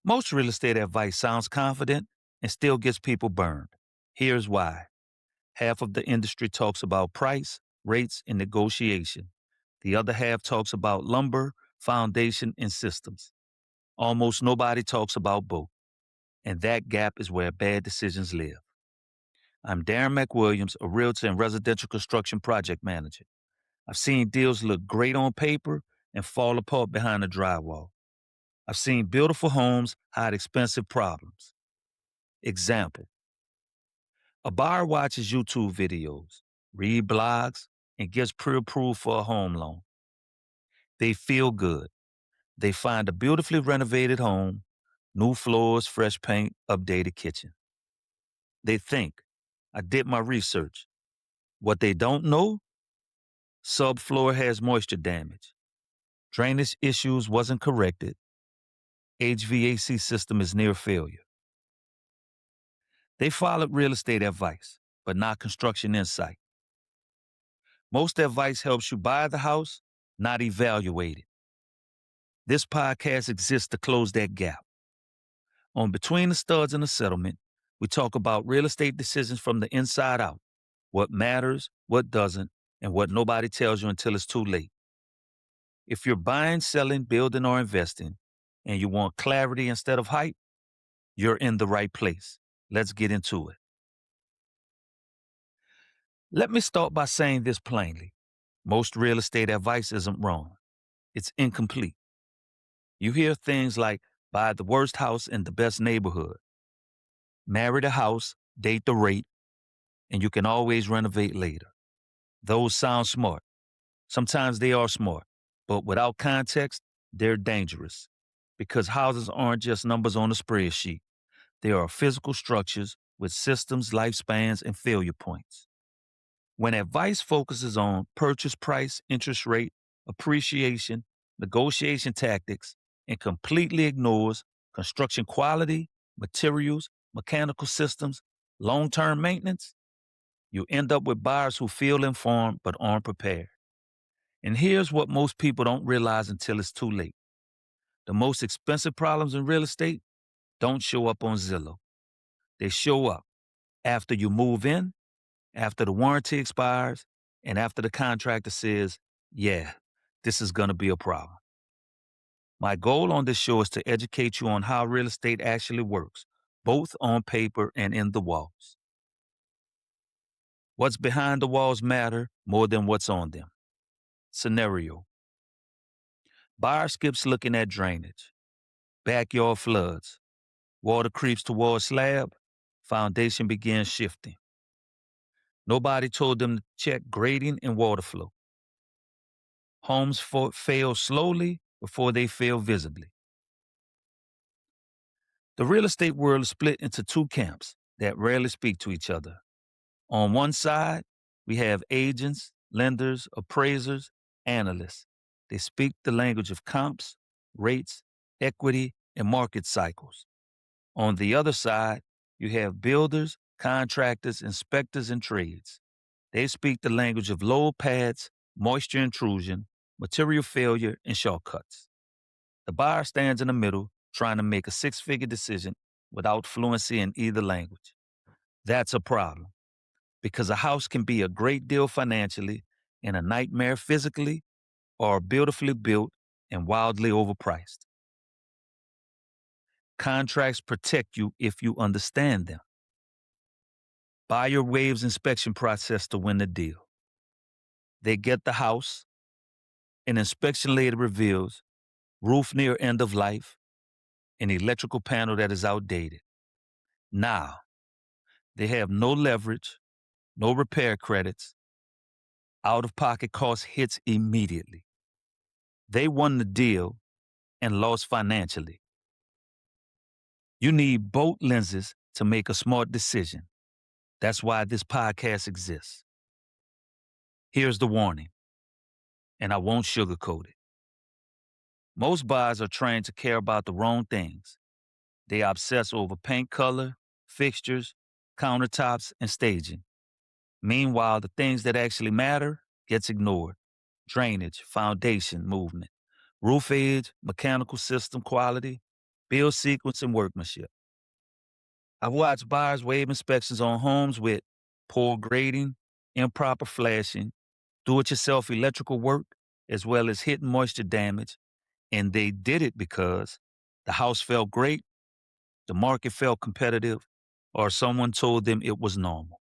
Most real estate advice sounds confident and still gets people burned. Here's why. Half of the industry talks about price, rates, and negotiation. The other half talks about lumber, foundation, and systems. Almost nobody talks about both. And that gap is where bad decisions live. I'm Darren McWilliams, a realtor and residential construction project manager. I've seen deals look great on paper and fall apart behind the drywall. I've seen beautiful homes hide expensive problems. Example: a buyer watches YouTube videos, read blogs, and gets pre-approved for a home loan. They feel good. They find a beautifully renovated home, new floors, fresh paint, updated kitchen. They think, I did my research. What they don't know, subfloor has moisture damage. Drainage issues wasn't corrected. HVAC system is near failure. They followed real estate advice, but not construction insight. Most advice helps you buy the house, not evaluate it. This podcast exists to close that gap. On Between the Studs and the Settlement, we talk about real estate decisions from the inside out, what matters, what doesn't, and what nobody tells you until it's too late. If you're buying, selling, building, or investing, and you want clarity instead of hype, you're in the right place. Let's get into it. Let me start by saying this plainly. Most real estate advice isn't wrong. It's incomplete. You hear things like buy the worst house in the best neighborhood, marry the house, date the rate, and you can always renovate later. Those sound smart. Sometimes they are smart, but without context, they're dangerous because houses aren't just numbers on a spreadsheet. They are physical structures with systems, lifespans, and failure points. When advice focuses on purchase price, interest rate, appreciation, negotiation tactics, and completely ignores construction quality, materials, mechanical systems, long term maintenance, you end up with buyers who feel informed but aren't prepared. And here's what most people don't realize until it's too late: the most expensive problems in real estate don't show up on Zillow. They show up after you move in, after the warranty expires, and after the contractor says, yeah, this is going to be a problem. My goal on this show is to educate you on how real estate actually works, both on paper and in the walls. What's behind the walls matter more than what's on them. Scenario: buyer skips looking at drainage, backyard floods, water creeps towards slab, foundation begins shifting. Nobody told them to check grading and water flow. Homes fail slowly before they fail visibly. The real estate world is split into two camps that rarely speak to each other. On one side, we have agents, lenders, appraisers, analysts. They speak the language of comps, rates, equity, and market cycles. On the other side, you have builders, contractors, inspectors, and trades. They speak the language of low pads, moisture intrusion, material failure, and shortcuts. The buyer stands in the middle trying to make a six-figure decision without fluency in either language. That's a problem because a house can be a great deal financially and a nightmare physically, or beautifully built and wildly overpriced. Contracts protect you if you understand them. Buyer waives inspection process to win the deal. They get the house. An inspection later reveals roof near end of life, an electrical panel that is outdated. Now, they have no leverage, no repair credits. Out of pocket cost hits immediately. They won the deal and lost financially. You need both lenses to make a smart decision. That's why this podcast exists. Here's the warning, and I won't sugarcoat it. Most buyers are trained to care about the wrong things. They obsess over paint color, fixtures, countertops, and staging. Meanwhile, the things that actually matter gets ignored: drainage, foundation movement, roof edge, mechanical system quality, build sequence, and workmanship. I've watched buyers waive inspections on homes with poor grading, improper flashing, do it yourself electrical work, as well as hidden moisture damage. And they did it because the house felt great, the market felt competitive, or someone told them it was normal.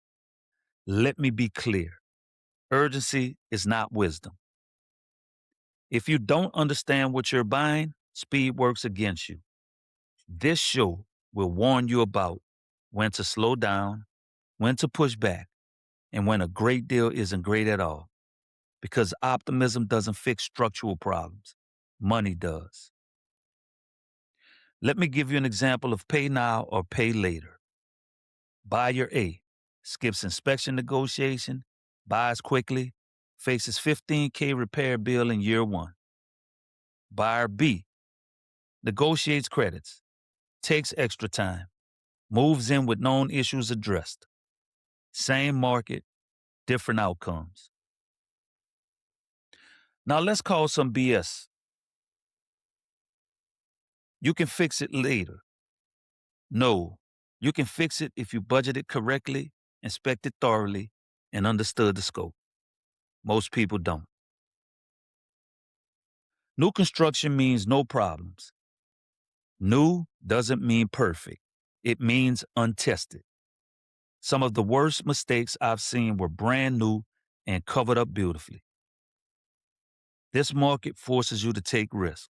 Let me be clear, urgency is not wisdom. If you don't understand what you're buying, speed works against you. This show will warn you about when to slow down, when to push back, and when a great deal isn't great at all. Because optimism doesn't fix structural problems, money does. Let me give you an example of pay now or pay later. Buyer A skips inspection negotiation, buys quickly, faces $15K repair bill in year one. Buyer B negotiates credits, takes extra time, moves in with known issues addressed. Same market, different outcomes. Now let's call some BS. You can fix it later. No, you can fix it if you budget it correctly, inspect it thoroughly, and understood the scope. Most people don't. New construction means no problems. New doesn't mean perfect. It means untested. Some of the worst mistakes I've seen were brand new and covered up beautifully. This market forces you to take risks.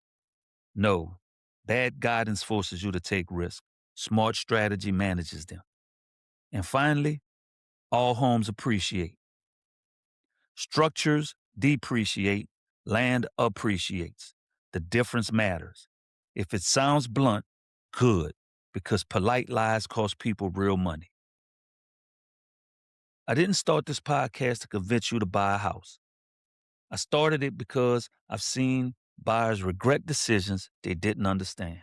No, bad guidance forces you to take risks. Smart strategy manages them. And finally, all homes appreciate. Structures depreciate, land appreciates. The difference matters. If it sounds blunt, good, because polite lies cost people real money. I didn't start this podcast to convince you to buy a house. I started it because I've seen buyers regret decisions they didn't understand.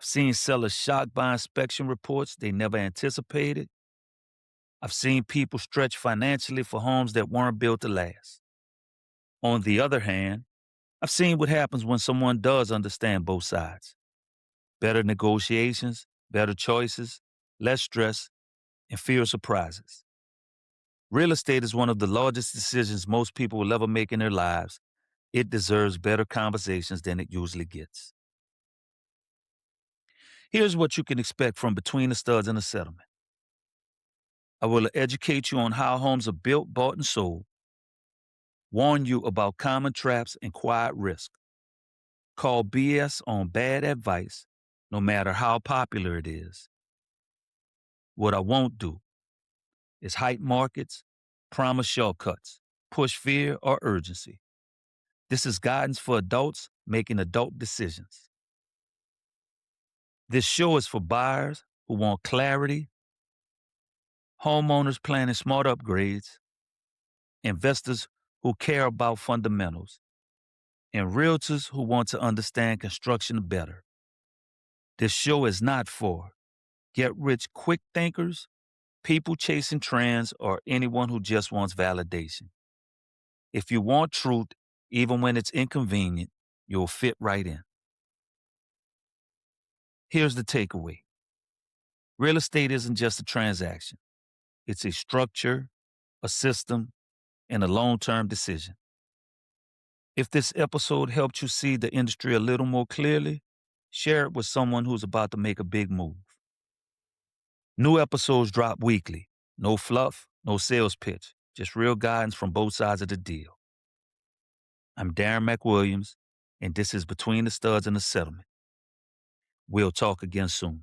I've seen sellers shocked by inspection reports they never anticipated. I've seen people stretch financially for homes that weren't built to last. On the other hand, I've seen what happens when someone does understand both sides. Better negotiations, better choices, less stress, and fewer surprises. Real estate is one of the largest decisions most people will ever make in their lives. It deserves better conversations than it usually gets. Here's what you can expect from Between the Studs and the Settlement. I will educate you on how homes are built, bought, and sold, warn you about common traps and quiet risk, call BS on bad advice, no matter how popular it is. What I won't do is hype markets, promise shortcuts, push fear or urgency. This is guidance for adults making adult decisions. This show is for buyers who want clarity, homeowners planning smart upgrades, investors who care about fundamentals, and realtors who want to understand construction better. This show is not for get-rich-quick thinkers, people chasing trends, or anyone who just wants validation. If you want truth, even when it's inconvenient, you'll fit right in. Here's the takeaway. Real estate isn't just a transaction. It's a structure, a system, and a long-term decision. If this episode helped you see the industry a little more clearly, share it with someone who's about to make a big move. New episodes drop weekly. No fluff, no sales pitch, just real guidance from both sides of the deal. I'm Darren McWilliams, and this is Between the Studs and the Settlement. We'll talk again soon.